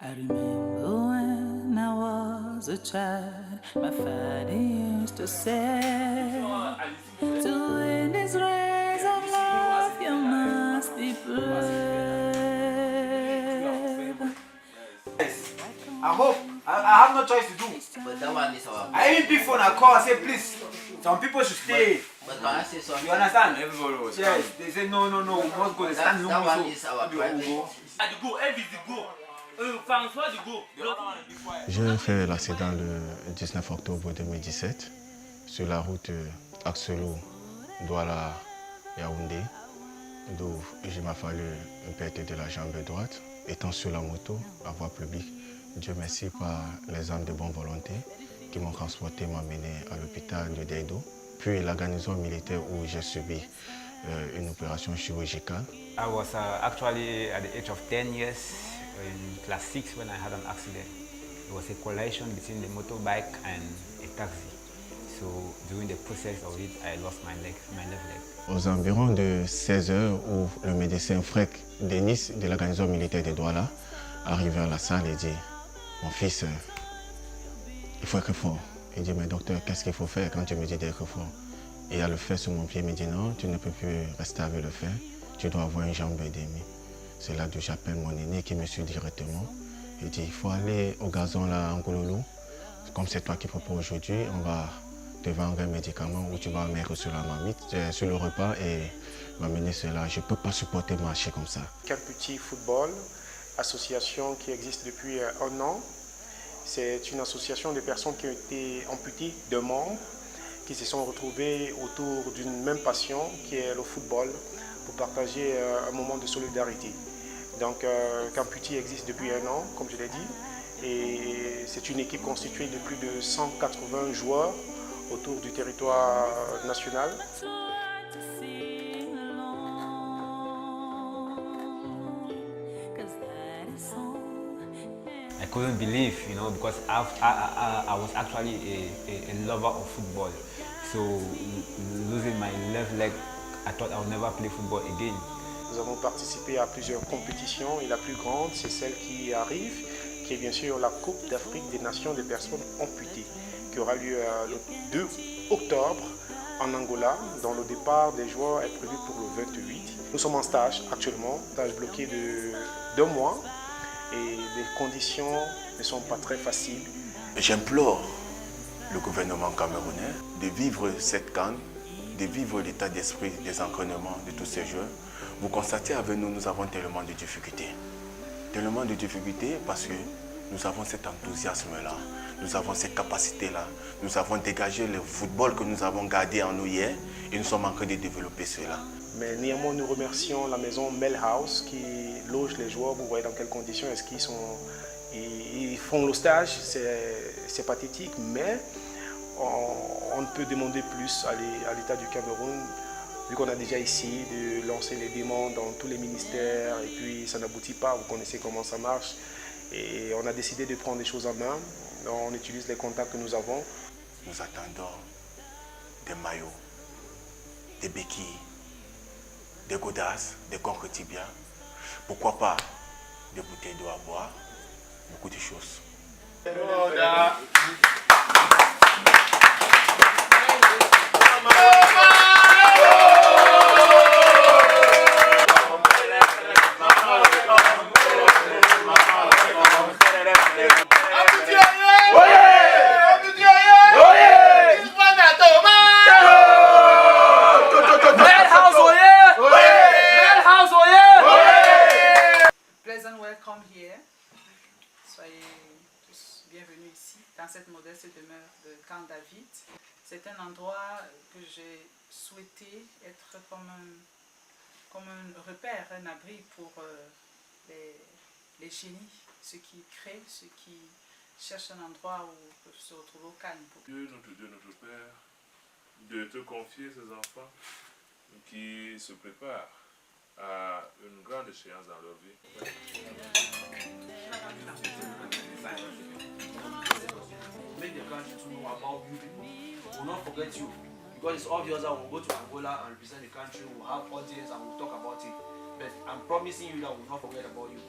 I remember when I was a child, my father used to say, to win this race of love, you must be brave. I hope I have no choice to do. But that one is our. I even pick phone and call and say please. Some people should stay. But can I say something? You understand? Everybody was Yes. They say no, we must go. They stand That no one so. is our private. J'ai fait l'accident le 19 octobre 2017 sur la route Axelo-Douala-Yaoundé, d'où il m'a fallu une perte de la jambe droite. Étant sur la moto, à voie publique, Dieu merci par les hommes de bonne volonté qui m'ont transporté, m'ont emmené à l'hôpital de Deido, puis la garnison militaire où j'ai subi une opération chirurgicale. I was actually at the age of 10 years in class 6 when I had an accident. It was a collision between the motorbike and a taxi. So during the process of it, I lost my left leg. Aux environs de 16 heures, où le médecin Frek Denis de la garnison militaire de Douala arrive à la salle et dit « Mon fils, il faut être fort. » Il dit « Mais docteur, qu'est-ce qu'il faut faire quand tu me dis d'être fort ?» Et il y a le fer sur mon pied, il me dit « Non, tu ne peux plus rester avec le fer. Tu dois avoir une jambe demi. » C'est là que j'appelle mon aîné qui me suit directement. Il dit « Il faut aller au gazon là en Gouloulou. Comme c'est toi qui proposes aujourd'hui, on va te vendre un médicament où tu vas mettre sur la marmite, sur le repas et m'amener cela. Je ne peux pas supporter marcher comme ça. Camputi Football, association qui existe depuis 1 an. C'est une association de personnes qui ont été amputées de membres, qui se sont retrouvées autour d'une même passion qui est le football pour partager un moment de solidarité. Donc Camputi existe depuis 1 an, comme je l'ai dit, et c'est une équipe constituée de plus de 180 joueurs autour du territoire national. I couldn't believe, because I was actually a lover of football. So losing my left leg, I thought I would never play football again. Nous avons participé à plusieurs compétitions et la plus grande, c'est celle qui arrive, qui est bien sûr la Coupe d'Afrique des Nations des personnes amputées, qui aura lieu le 2 octobre en Angola, dont le départ des joueurs est prévu pour le 28. Nous sommes en stage actuellement, stage bloqué de 2 mois et les conditions ne sont pas très faciles. J'implore le gouvernement camerounais de vivre cette CAN, de vivre l'état d'esprit des entraînements de tous ces jeunes. Vous constatez avec nous, nous avons tellement de difficultés. Tellement de difficultés parce que nous avons cet enthousiasme-là, nous avons cette capacité-là, nous avons dégagé le football que nous avons gardé en nous hier et nous sommes en train de développer cela. Mais néanmoins, nous remercions la maison Melhouse qui loge les joueurs. Vous voyez dans quelles conditions est-ce qu'ils sont. Ils font le stage, c'est pathétique, mais on ne peut demander plus à l'État du Cameroun, vu qu'on a déjà essayé de lancer les demandes dans tous les ministères et puis ça n'aboutit pas, vous connaissez comment ça marche. Et on a décidé de prendre les choses en main, on utilise les contacts que nous avons. Nous attendons des maillots, des béquilles, des godasses, des concretibias, pourquoi pas des bouteilles d'eau à boire, beaucoup de choses. Pleasant welcome here. Soyez tous bienvenus ici, dans cette modeste demeure de Camp David. C'est un endroit que j'ai souhaité être comme un repère, un abri pour les génies, ceux qui créent, ceux qui cherchent un endroit où ils peuvent se retrouver au calme. Dieu, notre Père, de te confier ces enfants qui se préparent à une grande échéance dans leur vie. Make the country to know about you people. We will not forget you. Because it's obvious that we'll go to Angola and represent the country, we'll have audience and we'll talk about it. But I'm promising you that we'll not forget about you.